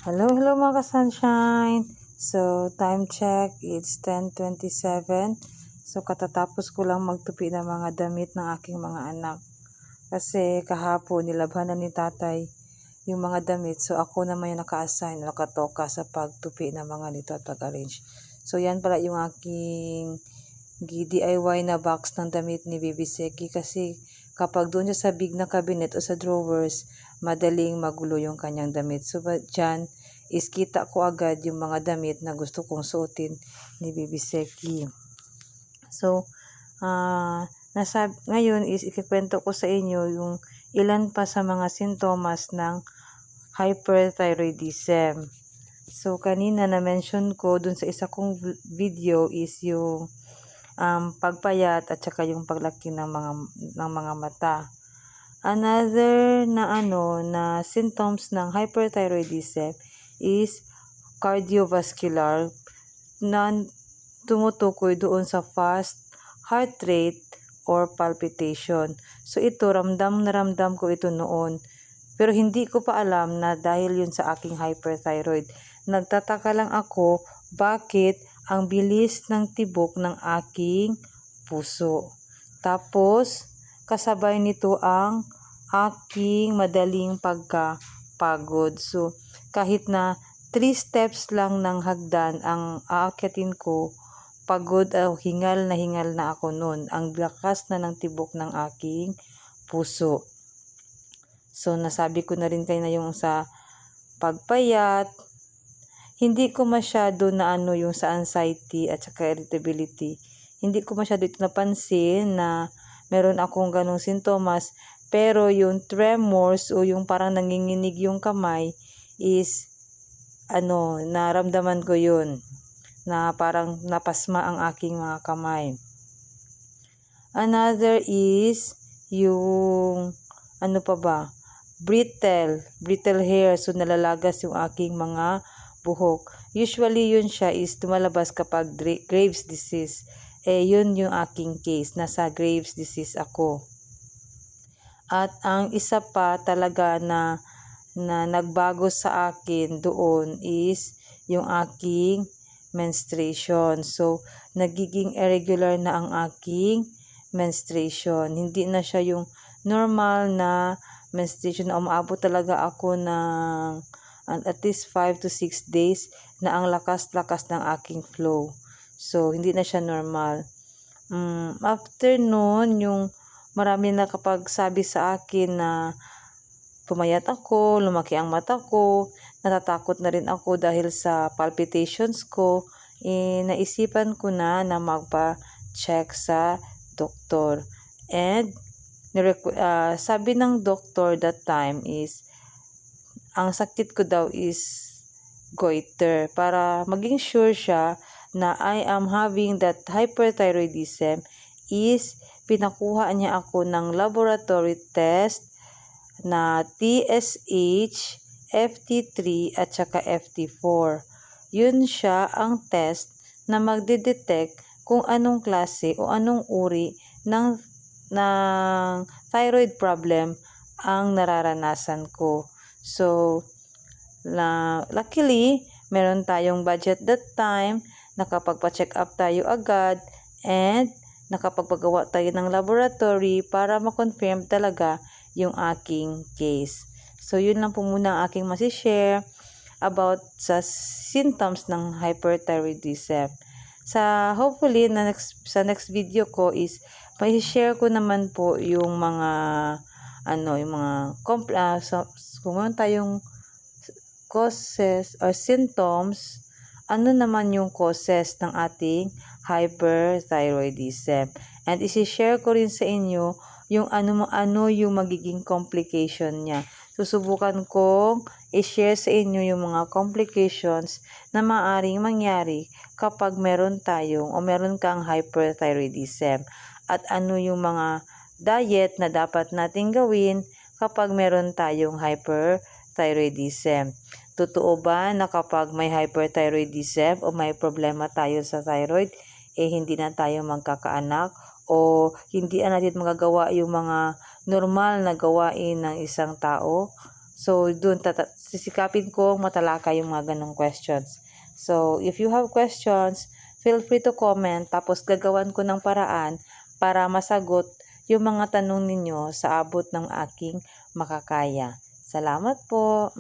Hello mga ka-sunshine. So, time check, it's 10:27. So, katatapos ko lang magtupi ng mga damit ng aking mga anak. Kasi kahapon, nilabhanan ni tatay yung mga damit. So, ako naman yung naka-assign, nakatoka sa pagtupi ng mga nito at pag-arrange. So, yan pala yung aking DIY na box ng damit ni Baby Seki kasi kapag doon siya sa big na cabinet o sa drawers, madaling magulo yung kanyang damit. So, dyan is kita ko agad yung mga damit na gusto kong suotin ni Baby Seki. So, ngayon is ikikwento ko sa inyo yung ilan pa sa mga sintomas ng hyperthyroidism. So, kanina na-mention ko dun sa isa kong video is yung pagpayat at saka yung paglaki ng mga mata. Another na symptoms ng hyperthyroidism is cardiovascular na tumutukoy doon sa fast heart rate or palpitation. So ito, ramdam na ramdam ko ito noon. Pero hindi ko pa alam na dahil yun sa aking hyperthyroid. Nagtataka lang ako bakit ang bilis ng tibok ng aking puso. Tapos, kasabay nito ang aking madaling pagkapagod. So, kahit na 3 steps lang ng hagdan ang aakyatin ko, pagod o hingal na ako noon. Ang lakas na ng tibok ng aking puso. So, nasabi ko na rin kayo na yung sa pagpayat, hindi ko masyado na yung sa anxiety at saka irritability. Hindi ko masyado ito napansin na meron akong ganong sintomas. Pero yung tremors o yung parang nanginginig yung kamay is naramdaman ko yun. Na parang napasma ang aking mga kamay. Another is yung brittle hair. So nalalagas yung aking mga buhok. Usually yun siya is tumalabas kapag Graves disease. Yun yung aking case. Nasa Graves disease ako. At ang isa pa talaga na nagbago sa akin doon is yung aking menstruation. So, nagiging irregular na ang aking menstruation. Hindi na siya yung normal na menstruation na umaabot talaga ako ng at least 5 to 6 days na ang lakas-lakas ng aking flow. So, hindi na siya normal. After noon, yung marami na kapag sabi sa akin na pumayat ako, lumaki ang mata ko, natatakot na rin ako dahil sa palpitations ko, naisipan ko na magpa-check sa doktor. And sabi ng doktor that time is ang sakit ko daw is goiter. Para maging sure siya na I am having that hyperthyroidism is pinakuha niya ako ng laboratory test na TSH, FT3 at saka FT4. Yun siya ang test na magdedetect kung anong klase o anong uri ng thyroid problem ang nararanasan ko. So, luckily, meron tayong budget that time, nakapagpa-check up tayo agad, and nakapagpagawa tayo ng laboratory para ma-confirm talaga yung aking case. So, yun lang po muna ang aking masishare about sa symptoms ng hyperthyroidism. Hopefully, sa next video ko is may share ko naman po yung mga kung meron tayong causes or symptoms, ano naman yung causes ng ating hyperthyroidism. And isi-share ko rin sa inyo yung ano yung magiging complication niya. Susubukan kong i-share sa inyo yung mga complications na maaring mangyari kapag meron kang hyperthyroidism. At ano yung mga diet na dapat nating gawin kapag meron tayong hyperthyroidism. Totoo ba na kapag may hyperthyroidism o may problema tayo sa thyroid, hindi na tayo magkakaanak o hindi na natin magagawa yung mga normal na gawain ng isang tao? So, doon sisikapin kong matalakay yung mga ganong questions. So, if you have questions, feel free to comment, tapos gagawan ko ng paraan para masagot yung mga tanong ninyo sa abot ng aking makakaya. Salamat po!